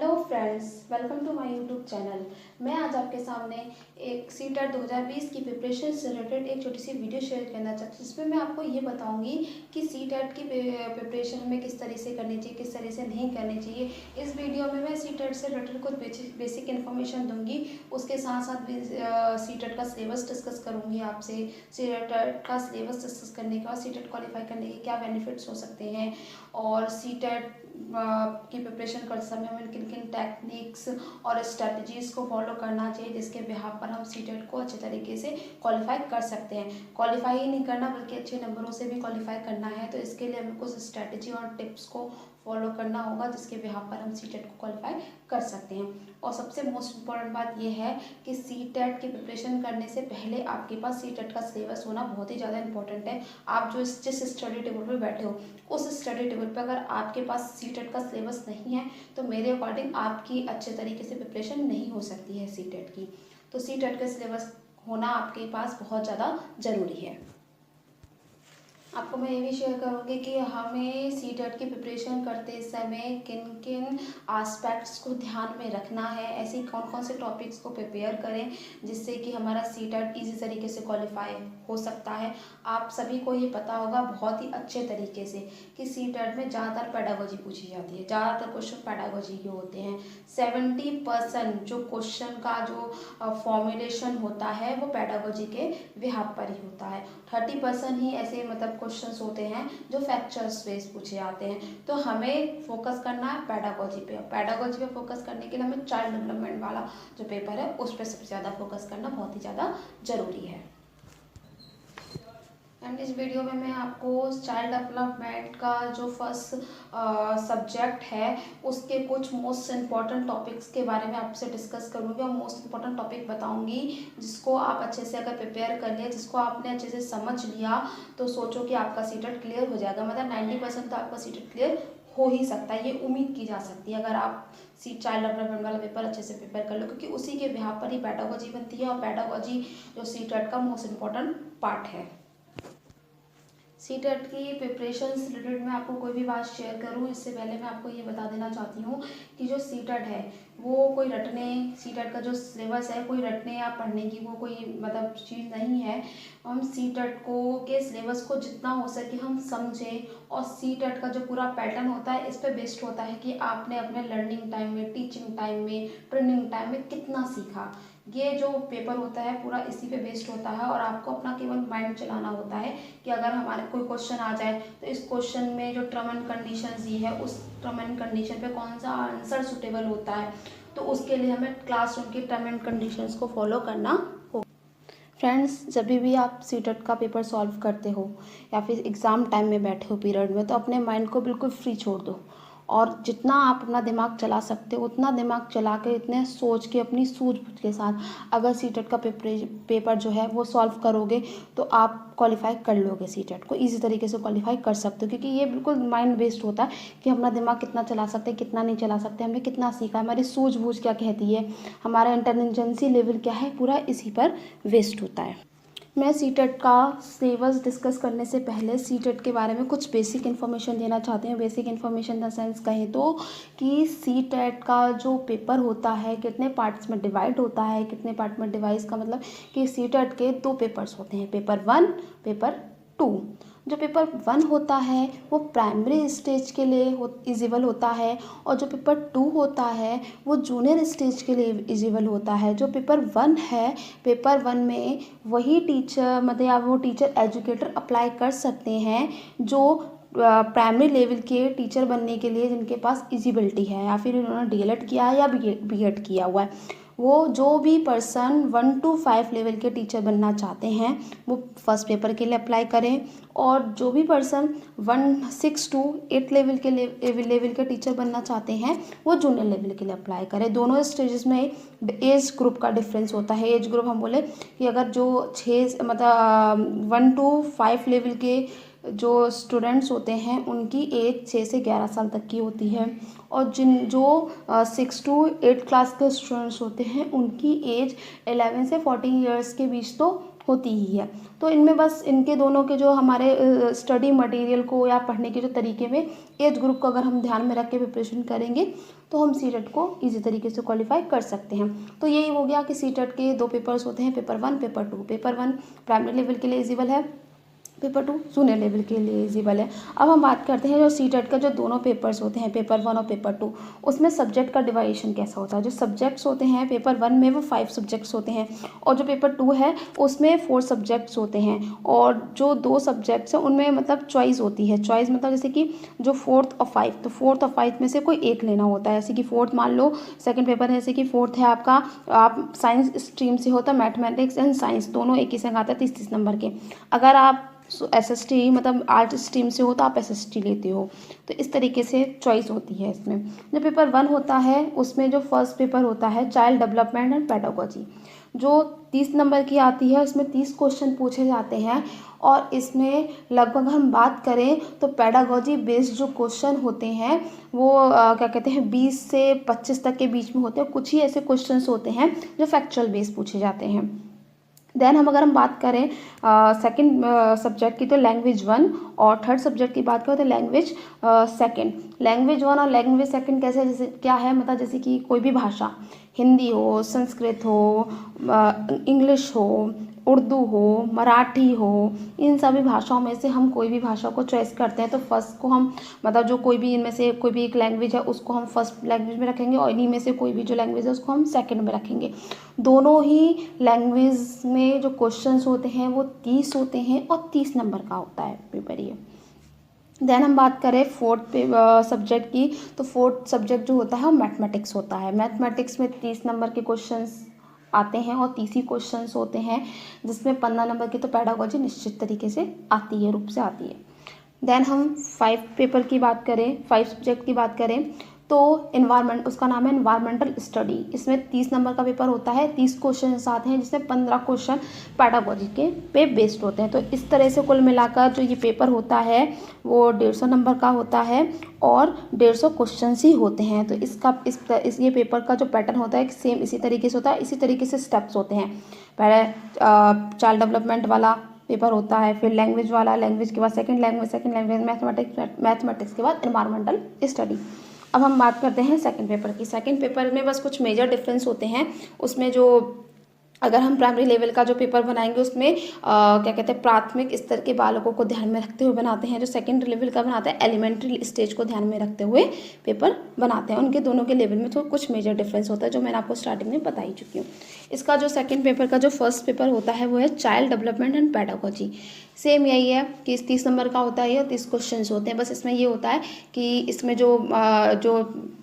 Hello friends, welcome to my YouTube channel. मैं आज आपके सामने एक सीटेट 2020 की प्रिपरेशन से रिलेटेड एक छोटी सी वीडियो शेयर करना चाहती हूँ, जिसमें मैं आपको ये बताऊंगी कि सीटेट की प्रिपरेशन हमें किस तरह से करनी चाहिए, किस तरह से नहीं करनी चाहिए। इस वीडियो में मैं सीटेट से रिलेटेड कुछ बेसिक इन्फॉर्मेशन दूंगी, उसके साथ साथ भी सीटेट का सिलेबस डिस्कस करूँगी आपसे। सीटेट का सिलेबस डिस्कस करने के बाद सीटेट क्वालिफाई करने के क्या बेनिफिट्स हो सकते हैं, और सीटेट की प्रिपरेशन करते समय हमें किन किन टेक्निक्स और स्ट्रेटजीज़ को फॉलो करना चाहिए, जिसके बिहाफ पर हम सीटेट को अच्छे तरीके से क्वालिफाई कर सकते हैं। क्वालिफाई ही नहीं करना बल्कि अच्छे नंबरों से भी क्वालिफाई करना है, तो इसके लिए हमें कुछ स्ट्रेटजी और टिप्स को फॉलो करना होगा, जिसके बिहाफ पर हम सीटेट को क्वालिफाई कर सकते हैं। और सबसे मोस्ट इम्पॉर्टेंट बात यह है कि सीटेट की प्रिपरेशन करने से पहले आपके पास सीटेट का सिलेबस होना बहुत ही ज़्यादा इंपॉर्टेंट है। आप जिस स्टडी टेबल पर बैठे हो, उस स्टडी टेबल पर अगर आपके पास सीटेट का सिलेबस नहीं है तो मेरे अकॉर्डिंग आपकी अच्छे तरीके से प्रिपरेशन नहीं हो सकती है सीटेट की। तो सीटेट का सिलेबस होना आपके पास बहुत ज़्यादा ज़रूरी है। आपको मैं ये भी शेयर करूँगी कि हमें सीटेट की प्रिपरेशन करते समय किन किन एस्पेक्ट्स को ध्यान में रखना है, ऐसे कौन कौन से टॉपिक्स को प्रिपेयर करें जिससे कि हमारा सीटेट इजी तरीके से क्वालिफाई हो सकता है। आप सभी को ये पता होगा बहुत ही अच्छे तरीके से कि सीटेट में ज़्यादातर पेडागोजी पूछी जाती है, ज़्यादातर क्वेश्चन पेडागोजी के होते हैं। 70% जो क्वेश्चन का जो फॉर्मुलेशन होता है वो पेडागोजी के बिहाफ पर ही होता है। 30% ही ऐसे मतलब क्वेश्चंस होते हैं जो फैक्चर्स बेस पूछे जाते हैं। तो हमें फोकस करना है पेडागोजी पे। पेडागोजी पे फोकस करने के लिए हमें चाइल्ड डेवलपमेंट वाला जो पेपर है उस पर सबसे ज़्यादा फोकस करना बहुत ही ज़्यादा ज़रूरी है। एंड इस वीडियो में मैं आपको चाइल्ड डेवलपमेंट का जो फर्स्ट सब्जेक्ट है उसके कुछ मोस्ट इम्पॉर्टेंट टॉपिक्स के बारे में आपसे डिस्कस करूँगी और मोस्ट इम्पॉर्टेंट टॉपिक बताऊँगी, जिसको आप अच्छे से अगर प्रिपेयर कर लिया, जिसको आपने अच्छे से समझ लिया, तो सोचो कि आपका सीटेट क्लियर हो जाएगा। मतलब 90% तो आपका सीटेट क्लियर हो ही सकता है, ये उम्मीद की जा सकती है अगर आप चाइल्ड डेवलपमेंट वाला पेपर अच्छे से प्रिपेयर कर लो, क्योंकि उसी के बिहाफ पर ही पेडागोजी बनती है और पेडागोजी जो सीटेट का मोस्ट इम्पॉर्टेंट पार्ट है। सीटेट की प्रिपरेशन से रिलेटेड मैं आपको कोई भी बात शेयर करूं, इससे पहले मैं आपको ये बता देना चाहती हूँ कि जो सीटेट है वो कोई रटने, सीटेट का जो सिलेबस है कोई रटने या पढ़ने की वो कोई मतलब चीज़ नहीं है। हम सीटेट को के सिलेबस को जितना हो सके हम समझें, और सीटेट का जो पूरा पैटर्न होता है इस पर बेस्ड होता है कि आपने अपने लर्निंग टाइम में, टीचिंग टाइम में, ट्रेनिंग टाइम में कितना सीखा। ये जो पेपर होता है पूरा इसी पे बेस्ड होता है, और आपको अपना केवल माइंड चलाना होता है कि अगर हमारे कोई क्वेश्चन आ जाए तो इस क्वेश्चन में जो टर्म एंड कंडीशंस दी है उस टर्म एंड कंडीशन पे कौन सा आंसर सुटेबल होता है, तो उसके लिए हमें क्लासरूम की टर्म एंड कंडीशंस को फॉलो करना होगा। फ्रेंड्स, जब भी आप सीटेट का पेपर सॉल्व करते हो या फिर एग्ज़ाम टाइम में बैठे हो पीरियड में, तो अपने माइंड को बिल्कुल फ्री छोड़ दो, और जितना आप अपना दिमाग चला सकते हो उतना दिमाग चला के, इतने सोच के, अपनी सूझबूझ के साथ अगर सीटेट का पेपर जो है वो सॉल्व करोगे तो आप क्वालिफाई कर लोगे, सीटेट को इजी तरीके से क्वालिफाई कर सकते हो। क्योंकि ये बिल्कुल माइंड बेस्ड होता है कि हम अपना दिमाग कितना चला सकते हैं, कितना नहीं चला सकते, हमने कितना सीखा, हमारी सूझबूझ क्या कहती है, हमारा इंटेलिजेंसी लेवल क्या है, पूरा इसी पर वेस्ट होता है। मैं सीटेट का सिलेबस डिस्कस करने से पहले सीटेट के बारे में कुछ बेसिक इन्फॉर्मेशन देना चाहती हूँ। Basic information in the sense कहें तो कि सीटेट का जो पेपर होता है कितने पार्ट्स में डिवाइड होता है, कितने पार्ट में डिवाइड का मतलब कि सीटेट के 2 पेपर्स होते हैं, पेपर 1, पेपर 2। जो पेपर 1 होता है वो प्राइमरी स्टेज के लिए इजिबल होता है, और जो पेपर 2 होता है वो जूनियर स्टेज के लिए इजिबल होता है। जो पेपर 1 है, पेपर 1 में वही टीचर मतलब या वो टीचर एजुकेटर अप्लाई कर सकते हैं जो प्राइमरी लेवल के टीचर बनने के लिए जिनके पास इजिबिलिटी है, या फिर उन्होंने डीएलएड किया है या बीएड किया हुआ है। वो जो भी पर्सन 1 to 5 लेवल के टीचर बनना चाहते हैं वो फर्स्ट पेपर के लिए अप्लाई करें, और जो भी पर्सन 6 to 8 लेवल के टीचर बनना चाहते हैं वो जूनियर लेवल के लिए अप्लाई करें। दोनों स्टेजेस में एज ग्रुप का डिफरेंस होता है। एज ग्रुप हम बोले कि अगर जो 1 to 5 लेवल के जो स्टूडेंट्स होते हैं उनकी एज 6 से 11 साल तक की होती है, और जो 6 to 8 क्लास के स्टूडेंट्स होते हैं उनकी एज 11 से 14 ईयर्स के बीच तो होती ही है। तो इनमें बस इनके दोनों के जो हमारे स्टडी मटेरियल को या पढ़ने के जो तरीके में एज ग्रुप को अगर हम ध्यान में रख के प्रिपरेशन करेंगे तो हम सीटेट को इजी तरीके से क्वालिफाई कर सकते हैं। तो यही हो गया कि सीटेट के 2 पेपर्स होते हैं, paper 1 paper 2। Paper 1 primary level के लिए एलिजिबल है, पेपर 2 जूनियर लेवल के लिए एलिजिबल है। अब हम बात करते हैं जो सीटेट का जो दोनों पेपर्स होते हैं, पेपर 1 और पेपर 2, उसमें सब्जेक्ट का डिवाइडेशन कैसा होता है। जो सब्जेक्ट्स होते हैं पेपर 1 में वो 5 सब्जेक्ट्स होते हैं और जो पेपर 2 है उसमें 4 सब्जेक्ट्स होते हैं। और जो 2 सब्जेक्ट्स हैं उनमें मतलब चॉइस होती है। चॉइस मतलब जैसे कि जो 4th और 5, तो 4th और 5 में से कोई एक लेना होता है। जैसे कि 4th मान लो सेकंड पेपर है, जैसे कि 4th है आपका, आप साइंस स्ट्रीम से हो तो मैथमेटिक्स एंड साइंस दोनों एक ही संग आता है 30-30 नंबर के। अगर आप SST मतलब आर्ट स्ट्रीम से हो तो आप SST लेते हो। तो इस तरीके से चॉइस होती है इसमें। जो पेपर 1 होता है उसमें जो फर्स्ट पेपर होता है चाइल्ड डेवलपमेंट एंड पेडागोजी, जो 30 नंबर की आती है, उसमें 30 क्वेश्चन पूछे जाते हैं। और इसमें लगभग हम बात करें तो पेडागोजी बेस्ड जो क्वेश्चन होते हैं वो क्या कहते हैं 20 से 25 तक के बीच में होते हैं। कुछ ही ऐसे क्वेश्चंस होते हैं जो फैक्चुअल बेस्ड पूछे जाते हैं। देन अगर हम बात करें सेकंड सब्जेक्ट की तो लैंग्वेज 1, और थर्ड सब्जेक्ट की बात करें तो लैंग्वेज सेकंड। लैंग्वेज 1 और लैंग्वेज सेकंड कैसे, जैसे क्या है मतलब जैसे कि कोई भी भाषा, हिंदी हो, संस्कृत हो, इंग्लिश हो, उर्दू हो, मराठी हो, इन सभी भाषाओं में से हम कोई भी भाषा को चॉइस करते हैं तो फर्स्ट को हम मतलब जो कोई भी इनमें से कोई भी एक लैंग्वेज है उसको हम फर्स्ट लैंग्वेज में रखेंगे और इन्हीं में से कोई भी जो लैंग्वेज है उसको हम सेकंड में रखेंगे। दोनों ही लैंग्वेज में जो क्वेश्चंस होते हैं वो 30 होते हैं और 30 नंबर का होता है पेपर ये। देन हम बात करें फोर्थ सब्जेक्ट की, तो फोर्थ सब्जेक्ट जो होता है वो मैथमेटिक्स होता है। मैथमेटिक्स में 30 नंबर के क्वेश्चंस आते हैं और 30 ही क्वेश्चंस होते हैं, जिसमें 15 नंबर की तो पेडागोजी निश्चित तरीके से आती है, रूप से आती है। देन हम 5 पेपर की बात करें, 5 सब्जेक्ट की बात करें तो इन्वायरमेंट, उसका नाम है इन्वायरमेंटल स्टडी। इसमें 30 नंबर का पेपर होता है, 30 क्वेश्चन आते हैं जिसमें 15 क्वेश्चन पेडागोजी के पे बेस्ड होते हैं। तो इस तरह से कुल मिलाकर जो ये पेपर होता है वो 150 नंबर का होता है और 150 क्वेश्चन ही होते हैं। तो ये पेपर का जो पैटर्न होता है सेम इसी तरीके से होता है, इसी तरीके से स्टेप्स होते हैं। पहले चाइल्ड डेवलपमेंट वाला पेपर होता है, फिर लैंग्वेज वाला, लैंग्वेज के बाद सेकंड लैंग्वेज मैथमेटिक्स के बाद एनवायरमेंटल स्टडी। अब हम बात करते हैं सेकंड पेपर की। सेकंड पेपर में बस कुछ मेजर डिफरेंस होते हैं उसमें। जो अगर हम प्राइमरी लेवल का जो पेपर बनाएंगे उसमें क्या कहते हैं प्राथमिक स्तर के बालकों को ध्यान में रखते हुए बनाते हैं। जो सेकंड लेवल का बनाते हैं एलिमेंट्री स्टेज को ध्यान में रखते हुए पेपर बनाते हैं। उनके दोनों के लेवल में तो कुछ मेजर डिफरेंस होता है जो मैंने आपको स्टार्टिंग में बता ही चुकी हूँ। इसका जो सेकंड पेपर का जो फर्स्ट पेपर होता है वो है child development and pedagogy. Same यही है कि 30 नंबर का होता है, 30 क्वेश्चन होते हैं। बस इसमें ये होता है कि इसमें जो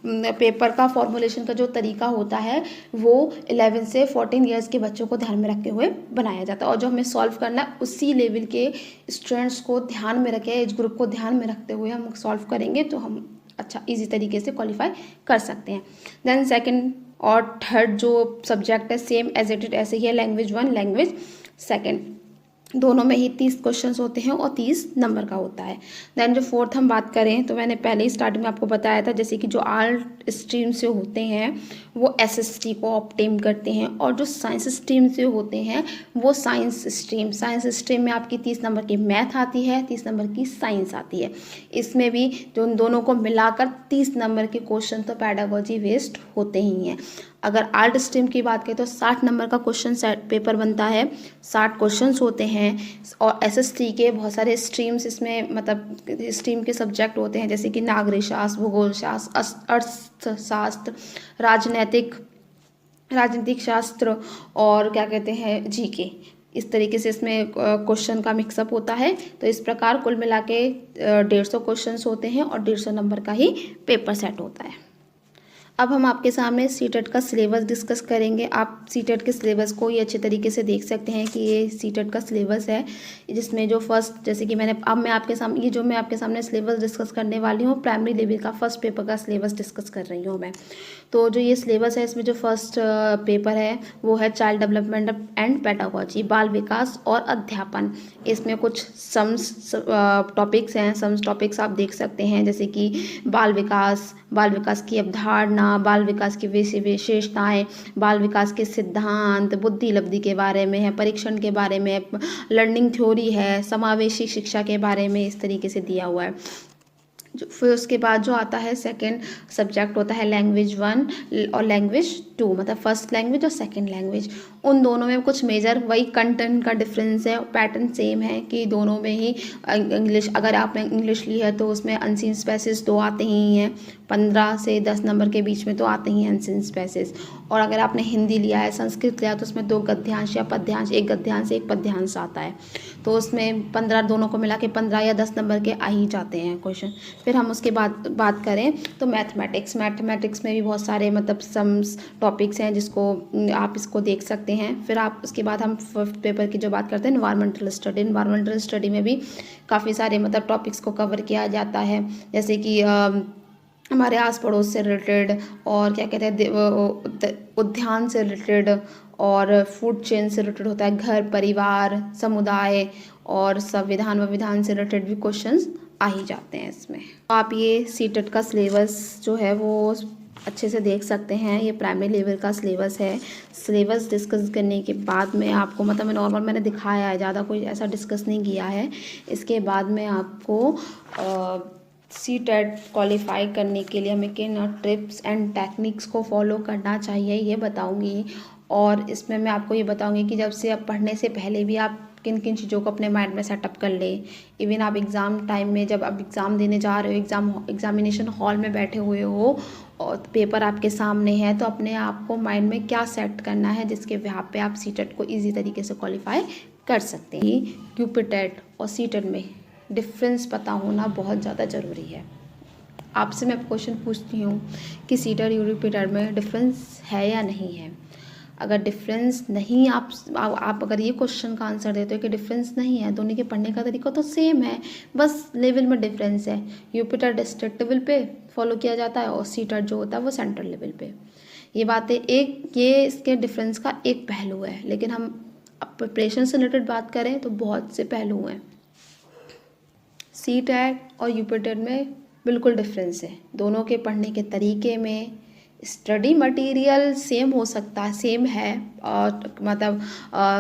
पेपर का फॉर्मुलेशन का जो तरीका होता है वो 11 से 14 ईयर्स के बच्चों को ध्यान में रखते हुए बनाया जाता है। और जो हमें सॉल्व करना है उसी लेवल के स्टूडेंट्स को ध्यान में रखे, एज ग्रुप को ध्यान में रखते हुए हम सॉल्व करेंगे तो हम अच्छा ईजी तरीके से क्वालिफाई कर सकते हैं। देन सेकंड और थर्ड जो सब्जेक्ट है सेम एज इट इज ऐसे ही है, लैंग्वेज 1 लैंग्वेज सेकंड, दोनों में ही 30 क्वेश्चंस होते हैं और 30 नंबर का होता है। देन जो फोर्थ हम बात करें तो मैंने पहले ही स्टार्टिंग में आपको बताया था, जैसे कि जो आर्ट स्ट्रीम से होते हैं वो SST को ऑब्टेन करते हैं और जो साइंस स्ट्रीम से होते हैं वो साइंस स्ट्रीम में आपकी 30 नंबर की मैथ आती है, 30 नंबर की साइंस आती है। इसमें भी जो उन दोनों को मिलाकर 30 नंबर के क्वेश्चन तो पेडागोजी बेस्ड होते ही हैं। अगर आर्ट स्ट्रीम की बात करें तो 60 नंबर का क्वेश्चन पेपर बनता है, 60 क्वेश्चंस होते हैं। और SST के बहुत सारे स्ट्रीम्स इसमें मतलब स्ट्रीम के सब्जेक्ट होते हैं, जैसे कि नागरिक शास्त्र, भूगोल शास्त्र, अर्थशास्त्र, राजनीतिक शास्त्र और क्या कहते हैं GK। इस तरीके से इसमें क्वेश्चन का मिक्सअप होता है। तो इस प्रकार कुल मिला के 150 क्वेश्चंस होते हैं और 150 नंबर का ही पेपर सेट होता है। अब हम आपके सामने सीटेट का सिलेबस डिस्कस करेंगे। आप सीटेट के सिलेबस को ये अच्छे तरीके से देख सकते हैं कि ये सीटेट का सिलेबस है, जिसमें जो फर्स्ट जैसे कि मैं आपके सामने सिलेबस डिस्कस करने वाली हूँ प्राइमरी लेवल का फर्स्ट पेपर का सिलेबस डिस्कस कर रही हूँ मैं। तो जो ये सिलेबस है इसमें जो फर्स्ट पेपर है वो है चाइल्ड डेवलपमेंट एंड पेडागोजी, बाल विकास और अध्यापन। इसमें कुछ सम्स टॉपिक्स हैं, सम्स टॉपिक्स आप देख सकते हैं, जैसे कि बाल विकास की अवधारणा, बाल विकास की विशेषताएं, बाल विकास के सिद्धांत, बुद्धि लब्धि के बारे में है, परीक्षण के बारे में, लर्निंग थ्योरी है, समावेशी शिक्षा के बारे में इस तरीके से दिया हुआ है। फिर उसके बाद जो आता है सेकंड सब्जेक्ट होता है लैंग्वेज 1 और लैंग्वेज 2, मतलब फर्स्ट लैंग्वेज और सेकंड लैंग्वेज। उन दोनों में कुछ मेजर वही कंटेंट का डिफरेंस है, पैटर्न सेम है कि दोनों में ही इंग्लिश, अगर आपने इंग्लिश ली है तो उसमें अनसीन स्पेसेस 2 आते ही हैं, 15 से 10 नंबर के बीच में तो आते ही हैं अनसीन स्पेसेस। और अगर आपने हिंदी लिया है, संस्कृत लिया है तो उसमें 2 गद्यांश या पद्यांश, एक गद्यांश एक पद्यांश आता है, तो उसमें 15 दोनों को मिला के 15 या 10 नंबर के आ ही जाते हैं क्वेश्चन। फिर हम उसके बाद बात करें तो मैथमेटिक्स में भी बहुत सारे मतलब सम्स टॉपिक्स हैं जिसको आप इसको देख सकते हैं। फिर आप उसके बाद हम फिफ्थ पेपर की जो बात करते हैं इन्वायरमेंटल स्टडी में भी काफ़ी सारे मतलब टॉपिक्स को कवर किया जाता है, जैसे कि हमारे आस पड़ोस से रिलेटेड, और क्या कहते हैं उद्यान से रिलेटेड, और फूड चेन से रिलेटेड होता है, घर परिवार समुदाय और संविधान विधान से रिलेटेड भी क्वेश्चंस आ ही जाते हैं इसमें। तो आप ये सीटेट का सिलेबस जो है वो अच्छे से देख सकते हैं। ये प्राइमरी लेवल का सिलेबस है। सिलेबस डिस्कस करने के बाद में आपको मतलब मैंने दिखाया है, ज़्यादा कोई ऐसा डिस्कस नहीं किया है। इसके बाद में आपको सीटेट क्वालिफाई करने के लिए हमें किन टिप्स एंड टेक्निक्स को फॉलो करना चाहिए ये बताऊंगी। और इसमें मैं आपको ये बताऊंगी कि जब से आप पढ़ने से पहले भी आप किन किन चीज़ों को अपने माइंड में सेटअप कर लें। इवन आप एग्ज़ाम टाइम में जब आप एग्ज़ाम देने जा रहे हो, एग्जामिनेशन हॉल में बैठे हुए हो और पेपर आपके सामने है, तो अपने आप को माइंड में क्या सेट करना है जिसके वहाँ पे आप सीटेट को ईजी तरीके से क्वालिफाई कर सकते हैं। यूपीटेट और सीटेट में डिफरेंस पता होना बहुत ज़्यादा ज़रूरी है। आपसे मैं क्वेश्चन पूछती हूँ कि सीटेट यूपीटेट में डिफरेंस है या नहीं है। अगर डिफरेंस नहीं, आप अगर ये क्वेश्चन का आंसर देते हो कि डिफरेंस नहीं है, दोनों के पढ़ने का तरीका तो सेम है, बस लेवल में डिफरेंस है। यूपीटेट डिस्ट्रिक्ट लेवल पे फॉलो किया जाता है और सीटेट जो होता है वो सेंट्रल लेवल पे। ये बातें ये इसके डिफरेंस का एक पहलू है, लेकिन हम प्रिपरेशन से रिलेटेड बात करें तो बहुत से पहलू हैं। सीटेट और यूपीटेट में बिल्कुल डिफरेंस है। दोनों के पढ़ने के तरीके में, स्टडी मटेरियल सेम हो सकता है, सेम है, और मतलब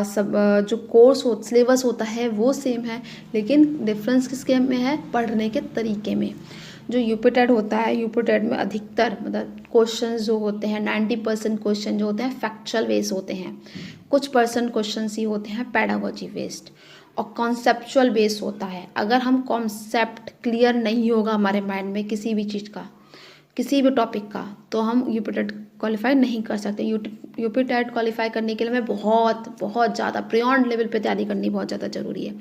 सब जो कोर्स सिलेबस होता है वो सेम है, लेकिन डिफरेंस किसके में है, पढ़ने के तरीके में। जो यूपीटेट होता है, यूपीटेट में अधिकतर मतलब क्वेश्चन जो होते हैं 90% क्वेश्चन जो होते हैं फैक्चुअल बेस्ड होते हैं, कुछ परसेंट क्वेश्चन ही होते हैं पेडागोजी बेस्ड, और कॉन्सेप्चुअल बेस्ड होता है। अगर हम कॉन्सेप्ट क्लियर नहीं होगा हमारे माइंड में किसी भी चीज़ का, किसी भी टॉपिक का, तो हम यूपीटेट क्वालिफाई नहीं कर सकते। यूपीटेट क्वालिफाई करने के लिए हमें बहुत ज़्यादा बियॉन्ड लेवल पे तैयारी करनी बहुत ज़्यादा ज़रूरी है।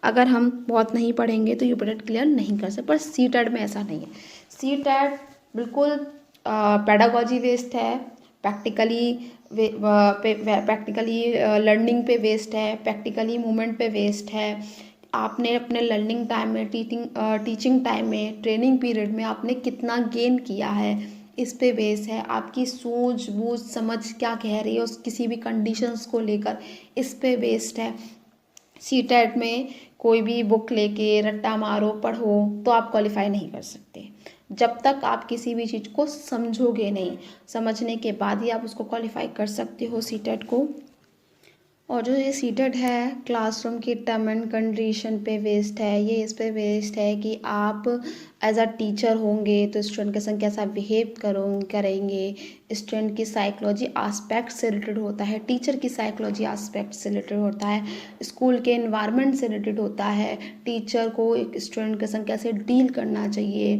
अगर हम बहुत नहीं पढ़ेंगे तो यूपीटेट क्लियर नहीं कर सकते। पर सीटेट में ऐसा नहीं है। सीटेट बिल्कुल पेडागोजी बेस्ड है, प्रैक्टिकली लर्निंग पे बेस्ड है, प्रैक्टिकली मूवमेंट पे बेस्ड है। आपने अपने लर्निंग टाइम में, टीचिंग टाइम में, ट्रेनिंग पीरियड में आपने कितना गेन किया है, इस पे बेस है। आपकी सूझबूझ समझ क्या कह रही है उस किसी भी कंडीशंस को लेकर, इस पे बेस्ड है। सीटेट में कोई भी बुक लेके रट्टा मारो पढ़ो तो आप क्वालिफाई नहीं कर सकते। जब तक आप किसी भी चीज़ को समझोगे नहीं, समझने के बाद ही आप उसको क्वालिफाई कर सकते हो सीटेट को। और जो ये सीटेट है क्लासरूम की टर्म एंड कंडीशन पे बेस्ड है। ये इस पे बेस्ड है कि आप एज अ टीचर होंगे तो स्टूडेंट के संग कैसा बिहेव करेंगे, स्टूडेंट की साइकोलॉजी आस्पेक्ट से रिलेटेड होता है, टीचर की साइकोलॉजी आस्पेक्ट से रिलेटेड होता है, स्कूल के एनवायरनमेंट से रिलेटेड होता है, टीचर को एक स्टूडेंट के संग कैसे डील करना चाहिए,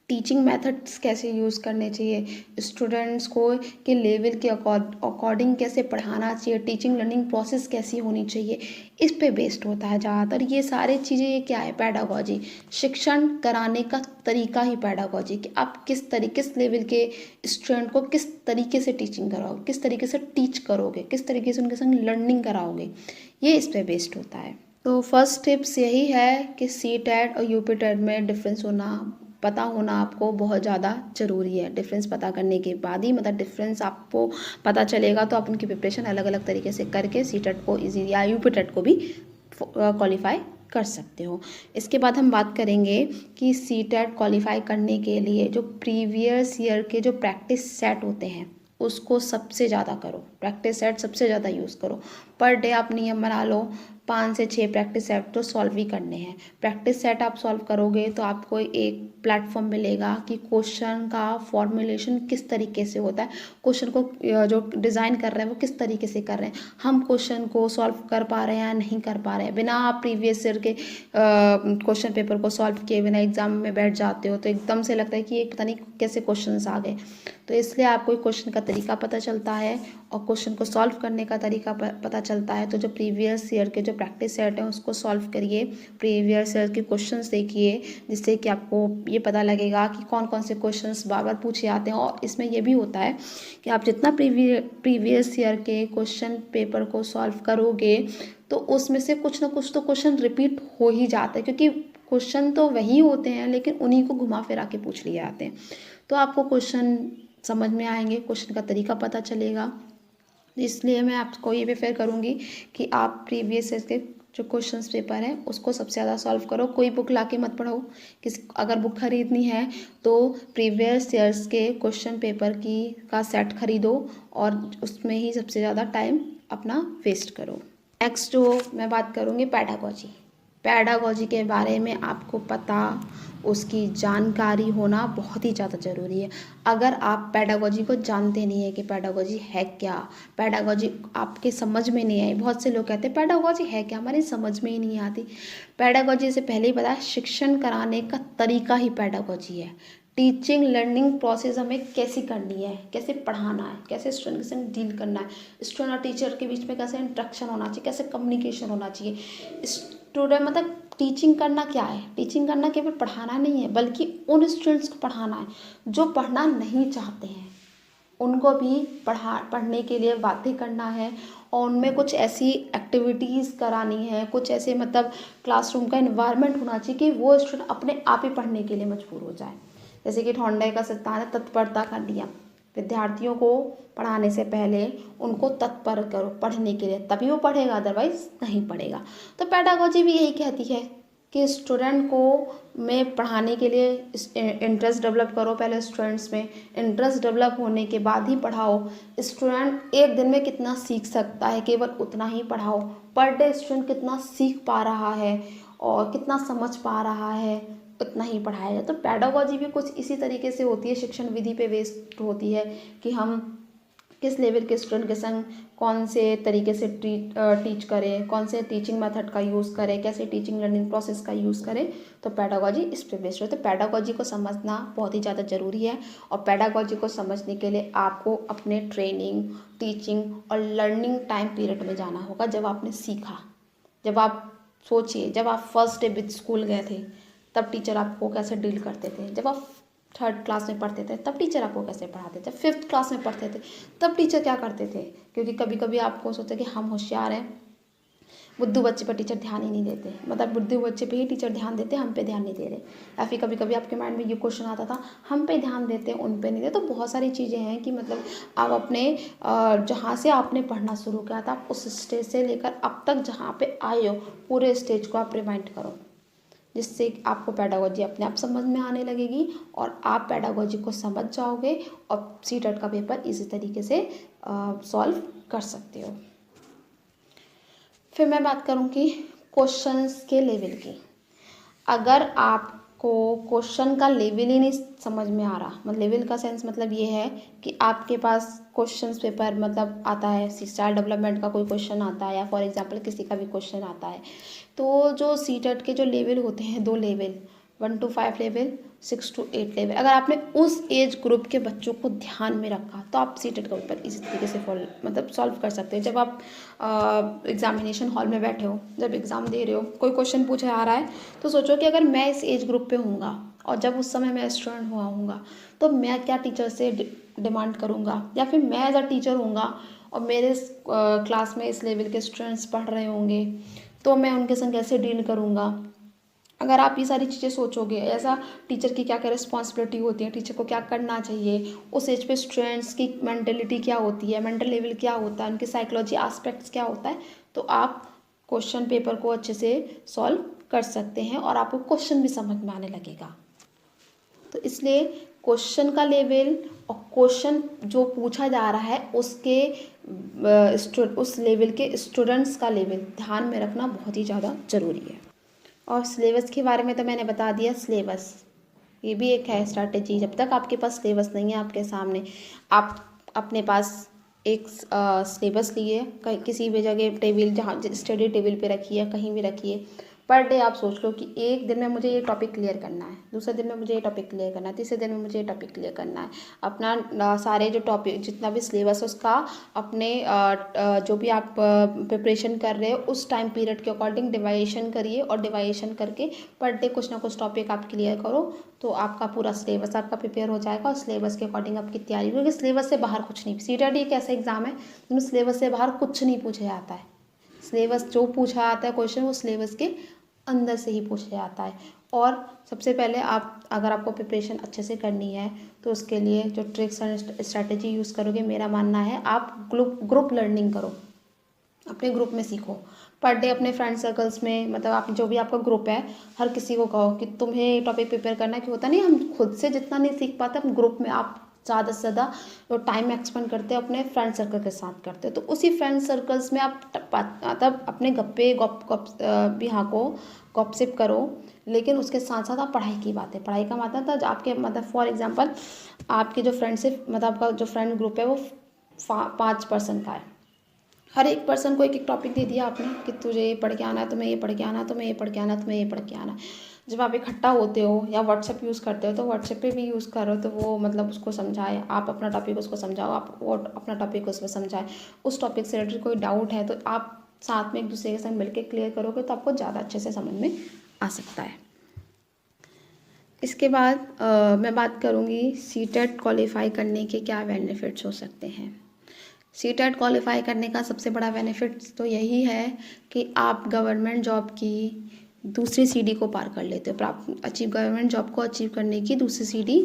टीचिंग मेथड्स कैसे यूज़ करने चाहिए, स्टूडेंट्स को के लेवल के अकॉर्डिंग कैसे पढ़ाना चाहिए, टीचिंग लर्निंग प्रोसेस कैसी होनी चाहिए, इस पे बेस्ड होता है ज़्यादातर। ये सारी चीज़ें ये क्या है, पेडागोजी, शिक्षण कराने का तरीका ही पेडागोजी, कि आप किस लेवल के स्टूडेंट को किस तरीके से टीचिंग कराओगे, किस तरीके से टीच करोगे, किस तरीके से उनके संग लर्निंग कराओगे, ये इस पे बेस्ड होता है। तो फर्स्ट टिप्स यही है कि सीटेट और यूपीटेट में डिफरेंस पता होना आपको बहुत ज़्यादा ज़रूरी है। डिफरेंस पता करने के बाद ही मतलब डिफरेंस आपको पता चलेगा तो आप उनकी प्रिपरेशन अलग अलग तरीके से करके सीटेट को इजी या यूपीटेट को भी क्वालिफाई कर सकते हो। इसके बाद हम बात करेंगे कि सीटेट क्वालिफाई करने के लिए जो प्रीवियस ईयर के जो प्रैक्टिस सेट होते हैं उसको सबसे ज़्यादा करो, प्रैक्टिस सेट सबसे ज़्यादा यूज़ करो। पर डे आप नियम बना लो 5 से 6 प्रैक्टिस सेट तो सॉल्व ही करने हैं। प्रैक्टिस सेट आप सॉल्व करोगे तो आपको एक प्लेटफॉर्म मिलेगा कि क्वेश्चन का फॉर्मुलेशन किस तरीके से होता है, क्वेश्चन को जो डिज़ाइन कर रहे हैं वो किस तरीके से कर रहे हैं, हम क्वेश्चन को सॉल्व कर पा रहे हैं या नहीं कर पा रहे हैं। बिना आप प्रीवियस ईयर के क्वेश्चन पेपर को सॉल्व किए बिना एग्जाम में बैठ जाते हो तो एकदम से लगता है कि ये पता नहीं कैसे क्वेश्चन आ गए। तो इसलिए आपको क्वेश्चन का तरीका पता चलता है और क्वेश्चन को सॉल्व करने का तरीका पता चलता है। तो जो प्रीवियस ईयर के जो प्रैक्टिस सेट है उसको सॉल्व करिए, प्रीवियस ईयर के क्वेश्चंस देखिए, जिससे कि आपको ये पता लगेगा कि कौन कौन से क्वेश्चंस बार बार पूछे जाते हैं। और इसमें ये भी होता है कि आप जितना प्रीवियस ईयर के क्वेश्चन पेपर को सॉल्व करोगे तो उसमें से कुछ ना कुछ तो क्वेश्चन रिपीट हो ही जाता है, क्योंकि क्वेश्चन तो वही होते हैं लेकिन उन्हीं को घुमा फिरा के पूछ लिए जाते हैं। तो आपको क्वेश्चन समझ में आएंगे, क्वेश्चन का तरीका पता चलेगा। इसलिए मैं आपको ये प्रेफर करूँगी कि आप प्रीवियस ईयर के जो क्वेश्चंस पेपर है उसको सबसे ज़्यादा सॉल्व करो। कोई बुक लाके मत पढ़ो, अगर बुक खरीदनी है तो प्रीवियस ईयर्स के क्वेश्चन पेपर का सेट खरीदो और उसमें ही सबसे ज़्यादा टाइम अपना वेस्ट करो। नेक्स्ट जो मैं बात करूँगी पैडागोजी के बारे में आपको पता, उसकी जानकारी होना बहुत ही ज़्यादा ज़रूरी है। अगर आप पैडागोजी को जानते नहीं है कि पैडागोजी है क्या, पैडागोजी आपके समझ में नहीं आई, बहुत से लोग कहते हैं पैडागोजी है क्या, हमारी समझ में ही नहीं आती। पैडागोजी से पहले ही बताया, शिक्षण कराने का तरीका ही पैडागोजी है। टीचिंग लर्निंग प्रोसेस हमें कैसी करनी है, कैसे पढ़ाना है, कैसे स्टूडेंट के संग डील करना है, स्टूडेंट और टीचर के बीच में कैसे इंटरेक्शन होना चाहिए, कैसे कम्युनिकेशन होना चाहिए। स्टूडेंट मतलब टीचिंग करना क्या है, टीचिंग करना केवल पढ़ाना नहीं है बल्कि उन स्टूडेंट्स को पढ़ाना है जो पढ़ना नहीं चाहते हैं, उनको भी पढ़ने के लिए बातें करना है और उनमें कुछ ऐसी एक्टिविटीज़ करानी है, कुछ ऐसे मतलब क्लासरूम का इन्वायरमेंट होना चाहिए कि वो स्टूडेंट अपने आप ही पढ़ने के लिए मजबूर हो जाए। जैसे कि थॉर्नडाइक का सिद्धांत है तत्परता का नियम, विद्यार्थियों को पढ़ाने से पहले उनको तत्पर करो पढ़ने के लिए, तभी वो पढ़ेगा, अदरवाइज नहीं पढ़ेगा। तो पैडागोजी भी यही कहती है कि स्टूडेंट को में पढ़ाने के लिए इंटरेस्ट डेवलप करो, पहले स्टूडेंट्स में इंटरेस्ट डेवलप होने के बाद ही पढ़ाओ। स्टूडेंट एक दिन में कितना सीख सकता है केवल उतना ही पढ़ाओ, पर डे स्टूडेंट कितना सीख पा रहा है और कितना समझ पा रहा है उतना ही पढ़ाया जाए। तो पैडागोजी भी कुछ इसी तरीके से होती है, शिक्षण विधि पे बेस्ड होती है कि हम किस लेवल के स्टूडेंट के संग कौन से तरीके से टीच करें, कौन से टीचिंग मेथड का यूज़ करें, कैसे टीचिंग लर्निंग प्रोसेस का यूज़ करें। तो पैडागोजी इस पे बेस्ड है। तो पैडागोजी को समझना बहुत ही ज़्यादा ज़रूरी है और पैडागोजी को समझने के लिए आपको अपने ट्रेनिंग, टीचिंग और लर्निंग टाइम पीरियड में जाना होगा। जब आपने सीखा, जब आप सोचिए, जब आप फर्स्ट डे विद स्कूल गए थे तब टीचर आपको कैसे डील करते थे, जब आप 3rd क्लास में पढ़ते थे तब टीचर आपको कैसे पढ़ाते थे, 5th क्लास में पढ़ते थे तब टीचर क्या करते थे। क्योंकि कभी कभी आपको सोचते कि हम होशियार हैं, बुद्धू बच्चे पर टीचर ध्यान ही नहीं देते, मतलब बुद्धू बच्चे पे ही टीचर ध्यान देते, हम पे ध्यान नहीं दे रहे। या फिर कभी कभी आपके माइंड में ये क्वेश्चन आता था, हम पे ध्यान देते हैं उन पे नहीं देते। तो बहुत सारी चीज़ें हैं कि मतलब आप अपने जहाँ से आपने पढ़ना शुरू किया था उस स्टेज से लेकर अब तक जहाँ पे आए हो पूरे स्टेज को आप रिमाइंड करो, जिससे आपको पैडागोजी अपने आप समझ में आने लगेगी और आप पैडागोजी को समझ जाओगे और सीटेट का पेपर इसी तरीके से सॉल्व कर सकते हो। फिर मैं बात करूँगी क्वेश्चंस के लेवल की। अगर आपको क्वेश्चन का लेवल ही नहीं समझ में आ रहा, मतलब लेवल का सेंस मतलब ये है कि आपके पास क्वेश्चंस पेपर मतलब आता है, चाइल्ड डेवलपमेंट का कोई क्वेश्चन आता है या फॉर एग्जांपल किसी का भी क्वेश्चन आता है, तो जो सीटेट के जो लेवल होते हैं 2 level, 1 to 5 level, 6 to 8 level, अगर आपने उस एज ग्रुप के बच्चों को ध्यान में रखा तो आप सीटेट का पेपर इसी तरीके से मतलब सॉल्व कर सकते हो। जब आप एग्जामिनेशन हॉल में बैठे हो, जब एग्ज़ाम दे रहे हो, कोई क्वेश्चन पूछा जा रहा है तो सोचो कि अगर मैं इस एज ग्रुप पे हूँगा और जब उस समय मैं स्टूडेंट हुआ हूँगा तो मैं क्या टीचर से डिमांड करूँगा, या फिर मैं एज अ टीचर हूँगा और मेरे क्लास में इस लेवल के स्टूडेंट्स पढ़ रहे होंगे तो मैं उनके संग कैसे डील करूँगा। अगर आप ये सारी चीज़ें सोचोगे, ऐसा टीचर की क्या क्या रिस्पॉन्सिबिलिटी होती है, टीचर को क्या करना चाहिए, उस एज पे स्टूडेंट्स की मेंटेलिटी क्या होती है, मेंटल लेवल क्या होता है, उनके साइकोलॉजी एस्पेक्ट्स क्या होता है, तो आप क्वेश्चन पेपर को अच्छे से सॉल्व कर सकते हैं और आपको क्वेश्चन भी समझ में आने लगेगा। तो इसलिए क्वेश्चन का लेवल और क्वेश्चन जो पूछा जा रहा है उसके उस लेवल के स्टूडेंट्स का लेवल ध्यान में रखना बहुत ही ज़्यादा ज़रूरी है। और सिलेबस के बारे में तो मैंने बता दिया। सिलेबस ये भी एक है स्ट्रैटेजी। जब तक आपके पास सिलेबस नहीं है आपके सामने, आप अपने पास एक सिलेबस लिए किसी भी जगह टेबल, जहाँ स्टडी टेबल पे रखिए, कहीं भी रखिए। पर डे आप सोच लो कि एक दिन में मुझे ये टॉपिक क्लियर करना है, दूसरे दिन में मुझे ये टॉपिक क्लियर करना है, तीसरे दिन में मुझे ये टॉपिक क्लियर करना है। अपना सारे जो टॉपिक जितना भी सिलेबस है उसका अपने जो भी आप प्रिपरेशन कर रहे हो उस टाइम पीरियड के अकॉर्डिंग डिवाइडेशन करिए, और डिवाइडेशन करके पर डे कुछ ना कुछ टॉपिक आप क्लियर करो, तो आपका पूरा सिलेबस आपका प्रिपेयर हो जाएगा। और सिलेबस के अकॉर्डिंग आपकी तैयारी, क्योंकि सिलेबस से बाहर कुछ नहीं। सीटेटी एक ऐसा एग्जाम है जिसमें सिलेबस से बाहर कुछ नहीं पूछा जाता है। सिलेबस जो पूछा जाता है क्वेश्चन, वो सिलेबस के अंदर से ही पूछा जाता है। और सबसे पहले आप, अगर आपको प्रिपरेशन अच्छे से करनी है तो उसके लिए जो ट्रिक्स एंड स्ट्रैटेजी यूज़ करोगे, मेरा मानना है आप ग्रुप लर्निंग करो, अपने ग्रुप में सीखो। पर डे अपने फ्रेंड सर्कल्स में, मतलब आप जो भी आपका ग्रुप है, हर किसी को कहो कि तुम्हें टॉपिक प्रिपेयर करना है। कि होता नहीं, हम खुद से जितना नहीं सीख पाते, हम ग्रुप में आप ज़्यादा से ज़्यादा जो टाइम एक्सपेंड करते हो अपने फ्रेंड सर्कल के साथ करते हो। तो उसी फ्रेंड सर्कल्स में आप मतलब अपने गप्पे भी हाँको, गॉसिप करो, लेकिन उसके साथ साथ आप पढ़ाई का मतलब था आपके, मतलब फॉर एग्जांपल आपकी जो फ्रेंडशिप, मतलब आपका जो फ्रेंड ग्रुप है वो 5 पर्सन का है। हर एक पर्सन को एक एक टॉपिक दे दिया आपने कि तुझे ये पढ़ के आना है, तुम्हें ये पढ़ के आना है, तुम्हें ये पढ़ के आना है, तुम्हें ये पढ़ के आना है। जब आप इकट्ठा होते हो या व्हाट्सएप यूज़ करते हो, तो व्हाट्सएप पे भी यूज़ करो, तो वो मतलब उसको समझाए, आप अपना टॉपिक उसको समझाओ, आप वो अपना टॉपिक उसमें समझाए। उस टॉपिक से रिलेटेड कोई डाउट है तो आप साथ में एक दूसरे के साथ मिलकर क्लियर करोगे, तो आपको ज़्यादा अच्छे से समझ में आ सकता है। इसके बाद मैं बात करूँगी सीटेट क्वालिफाई करने के क्या बेनिफिट्स हो सकते हैं। सीटेट क्वालिफाई करने का सबसे बड़ा बेनिफिट तो यही है कि आप गवर्नमेंट जॉब की दूसरी सीढ़ी को पार कर लेते हो। गवर्नमेंट जॉब को अचीव करने की दूसरी सीढ़ी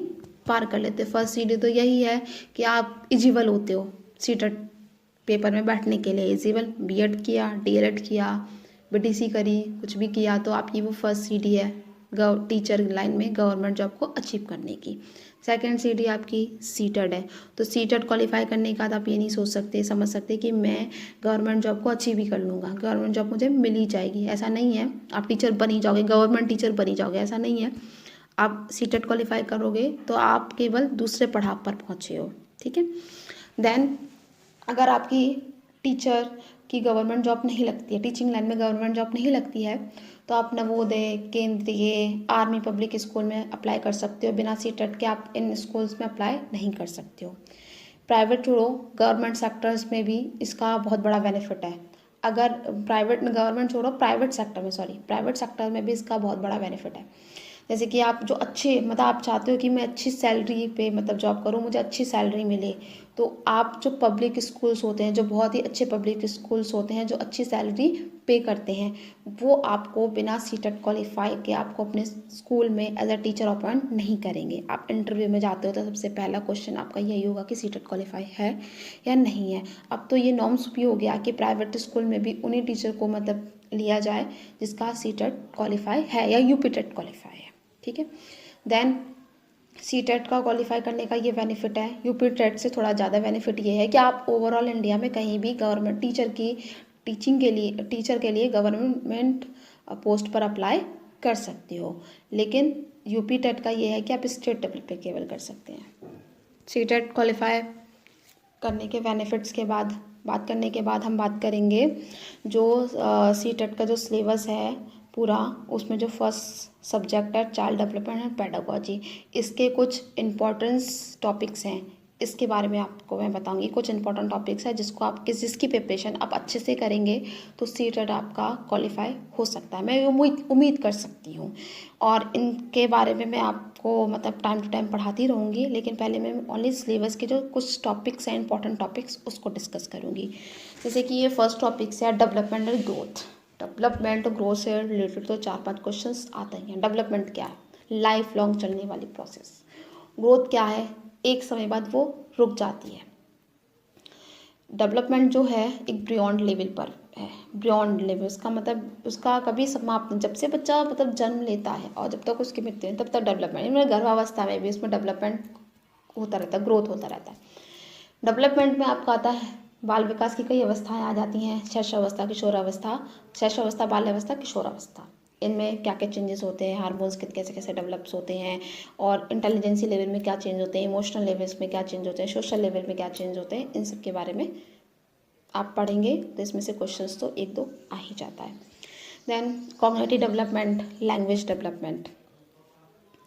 पार कर लेते हो। फर्स्ट सीढ़ी तो यही है कि आप एलिजिबल होते हो सीटेट पेपर में बैठने के लिए। एलिजिबल, बीएड किया, डीएलएड किया, बीटीसी करी, कुछ भी किया, तो आपकी वो फर्स्ट सीढ़ी है टीचर लाइन में गवर्नमेंट जॉब को अचीव करने की। सेकंड सीढ़ी आपकी सीटेट है। तो सीटेट क्वालिफाई करने के बाद आप ये नहीं समझ सकते कि मैं गवर्नमेंट जॉब को अचीव ही कर लूँगा, गवर्नमेंट जॉब मुझे मिल ही जाएगी। ऐसा नहीं है। आप टीचर बन ही जाओगे, गवर्नमेंट टीचर बन ही जाओगे, ऐसा नहीं है। आप सीटेट क्वालिफाई करोगे तो आप केवल दूसरे पड़ाव पर पहुँचे हो, ठीक है। देन अगर आपकी टीचर की गवर्नमेंट जॉब नहीं लगती है, टीचिंग लाइन में गवर्नमेंट जॉब नहीं लगती है, तो आप नवोदय, केंद्रीय, आर्मी पब्लिक स्कूल में अप्लाई कर सकते हो। बिना सीटेट के आप इन स्कूल्स में अप्लाई नहीं कर सकते हो। प्राइवेट छोड़ो, गवर्नमेंट सेक्टर्स में भी इसका बहुत बड़ा बेनिफिट है। अगर गवर्नमेंट छोड़ो, प्राइवेट सेक्टर में भी इसका बहुत बड़ा बेनिफिट है। जैसे कि आप जो अच्छे, मतलब आप चाहते हो कि मैं अच्छी सैलरी पे मतलब जॉब करूँ, मुझे अच्छी सैलरी मिले, तो आप जो पब्लिक स्कूल्स होते हैं, जो बहुत ही अच्छे पब्लिक स्कूल्स होते हैं, जो अच्छी सैलरी पे करते हैं, वो आपको बिना सीटेट क्वालिफाई के आपको अपने स्कूल में एज अ टीचर अपॉइंट नहीं करेंगे। आप इंटरव्यू में जाते हो तो सबसे पहला क्वेश्चन आपका यही होगा कि सीटेट क्वालिफाई है या नहीं है। अब तो ये नॉर्म्स भी हो गया कि प्राइवेट स्कूल में भी उन्हीं टीचर को मतलब लिया जाए जिसका सीटेट क्वालिफाई है या यूपीटेट क्वालिफाई है, ठीक है। देन सीटेट का क्वालिफाई करने का ये बेनिफिट है। यूपीटेट से थोड़ा ज़्यादा बेनिफिट ये है कि आप ओवरऑल इंडिया में कहीं भी गवर्नमेंट टीचर के लिए गवर्नमेंट पोस्ट पर अप्लाई कर सकते हो। लेकिन यूपीटेट का ये है कि आप स्टेट लेवल पे केवल कर सकते हैं। सीटेट क्वालिफाई करने के बेनिफिट्स के बाद बात करने के बाद हम बात करेंगे जो सीटेट का जो सिलेबस है पूरा, उसमें जो फर्स्ट सब्जेक्ट है चाइल्ड डेवलपमेंट एंड पेडागोजी, इसके कुछ इम्पोर्टेंस टॉपिक्स हैं। इसके बारे में आपको मैं बताऊंगी। कुछ इंपॉर्टेंट टॉपिक्स है जिसको आप जिसकी प्रिपरेशन आप अच्छे से करेंगे तो सीटेट आपका क्वालिफाई हो सकता है। मैं उम्मीद कर सकती हूँ, और इनके बारे में मैं आपको मतलब टाइम टू टाइम पढ़ाती रहूँगी। लेकिन पहले मैं ओनली सिलेबस के जो कुछ टॉपिक्स हैं, इंपॉर्टेंट टॉपिक्स, उसको डिस्कस करूँगी। जैसे कि ये फर्स्ट टॉपिक्स है डेवलपमेंट एंड ग्रोथ। डेवलपमेंट और ग्रोथ से रिलेटेड तो 4-5 क्वेश्चंस आते हैं। डेवलपमेंट क्या है? लाइफ लॉन्ग चलने वाली प्रोसेस। ग्रोथ क्या है? एक समय बाद वो रुक जाती है। डेवलपमेंट जो है एक बियॉन्ड लेवल पर है। बियॉन्ड लेवल उसका मतलब उसका कभी समाप्त, जब से बच्चा मतलब जन्म लेता है और जब तक उसकी मृत्यु है तब तक डेवलपमेंट, इनमें गर्भावस्था में भी उसमें डेवलपमेंट होता रहता है, ग्रोथ होता रहता है। डेवलपमेंट में आपका आता है बाल विकास की कई अवस्थाएं आ जाती हैं, शैशवावस्था, किशोरावस्था, शैशवावस्था, बाल्यावस्था, किशोरावस्था। इनमें क्या क्या चेंजेस होते हैं, हार्मोन्स कैसे कैसे डेवलप्स होते हैं, और इंटेलिजेंसी लेवल में क्या चेंज होते हैं, इमोशनल लेवल्स में क्या चेंज होते हैं, सोशल लेवल में क्या चेंज होते हैं, इन सब के बारे में आप पढ़ेंगे तो इसमें से क्वेश्चंस तो एक दो आ ही जाता है। Then cognitive development, language development.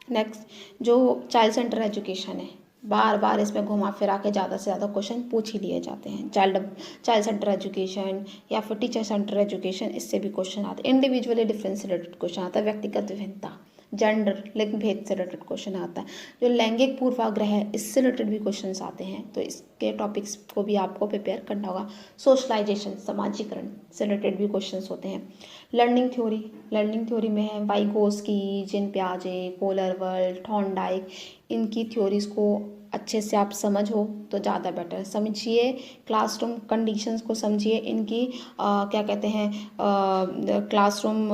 Next जो चाइल्ड सेंटर एजुकेशन है, बार बार इसमें घुमा फिरा के ज़्यादा से ज़्यादा क्वेश्चन पूछ ही लिए जाते हैं। चाइल्ड सेंटर एजुकेशन या फिर टीचर सेंटर एजुकेशन, इससे भी क्वेश्चन आते हैं। इंडिविजुअली डिफरेंस से रिलेटेड क्वेश्चन आता है, व्यक्तिगत विभिन्नता, जेंडर, लिंग भेद से रिलेटेड क्वेश्चन आता है। जो लैंगिक पूर्वाग्रह है इससे रिलेटेड भी क्वेश्चन आते हैं, तो इसके टॉपिक्स को भी आपको प्रिपेयर करना होगा। सोशलाइजेशन, समाजीकरण से रिलेटेड भी क्वेश्चन होते हैं। लर्निंग थ्योरी में है वाइगोस्की, जिन पियाजे, कोलरवर्ल्ड, थॉर्नडाइक, इनकी थ्योरीज को अच्छे से आप समझो तो ज़्यादा बेटर समझिए। क्लासरूम कंडीशंस को समझिए, इनकी क्या कहते हैं क्लासरूम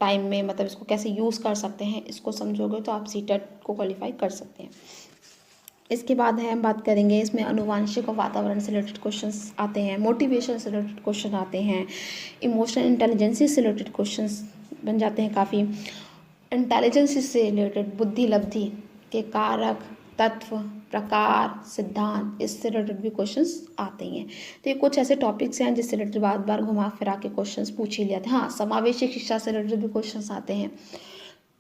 टाइम में मतलब इसको कैसे यूज़ कर सकते हैं, इसको समझोगे तो आप सीटेट को क्वालिफाई कर सकते हैं। इसके बाद है हम बात करेंगे इसमें अनुवांशिक और वातावरण से रिलेटेड क्वेश्चंस आते हैं, मोटिवेशन से रिलेटेड क्वेश्चन आते हैं, इमोशनल इंटेलिजेंसी से रिलेटेड क्वेश्चंस बन जाते हैं काफ़ी, इंटेलिजेंस से रिलेटेड बुद्धि लब्धि के कारक, तत्व, प्रकार, सिद्धांत, इससे रिलेटेड भी क्वेश्चंस आते हैं। तो ये कुछ ऐसे टॉपिक्स हैं जिससे रिलेटेड बार बार घुमा फिरा के क्वेश्चंस पूछ ही लिया था। हाँ, समावेशी शिक्षा से रिलेटेड भी क्वेश्चंस आते हैं।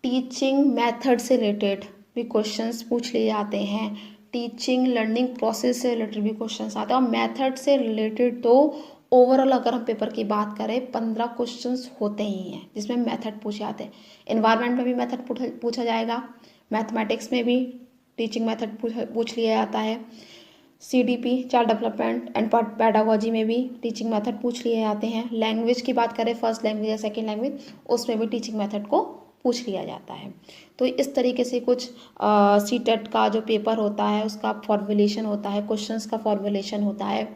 टीचिंग मेथड से रिलेटेड भी क्वेश्चंस पूछ लिए जाते हैं। टीचिंग लर्निंग प्रोसेस से रिलेटेड भी क्वेश्चंस आते हैं। और मेथड से रिलेटेड तो ओवरऑल अगर हम पेपर की बात करें 15 क्वेश्चंस होते ही हैं जिसमें मेथड पूछे जाते हैं। एनवायरनमेंट में भी मेथड पूछा जाएगा, मैथमेटिक्स में भी टीचिंग मेथड पूछ लिया जाता है, CDP child development and pedagogy में भी टीचिंग मेथड पूछ लिए जाते हैं। लैंग्वेज की बात करें, फर्स्ट लैंग्वेज या सेकेंड लैंग्वेज, उसमें भी टीचिंग मेथड को पूछ लिया जाता है। तो इस तरीके से कुछ सीटेट का जो पेपर होता है उसका फॉर्मुलेशन होता है, क्वेश्चंस का फॉर्मुलेशन होता है।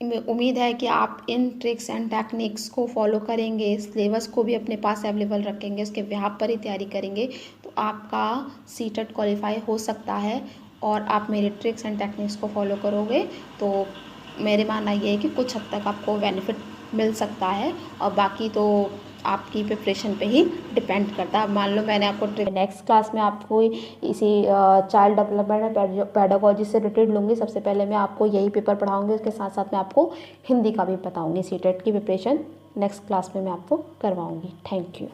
उम्मीद है कि आप इन ट्रिक्स एंड टेक्निक्स को फॉलो करेंगे, सिलेबस को भी अपने पास अवेलेबल रखेंगे, उसके बिहाफ पर ही तैयारी करेंगे तो आपका सीटेट क्वालिफाई हो सकता है। और आप मेरे ट्रिक्स एंड टेक्निक्स को फॉलो करोगे तो मेरे मानना ये है कि कुछ हद तक आपको बेनिफिट मिल सकता है, और बाकी तो आपकी प्रिपरेशन पे ही डिपेंड करता है। मान लो मैंने आपको नेक्स्ट क्लास में आपको इसी चाइल्ड डेवलपमेंट और पेडागोजी से रिलेटेड लूँगी। सबसे पहले मैं आपको यही पेपर पढ़ाऊँगी, उसके साथ साथ मैं आपको हिंदी का भी बताऊँगी। सीटेट की प्रिपरेशन नेक्स्ट क्लास में मैं आपको करवाऊँगी। Thank you.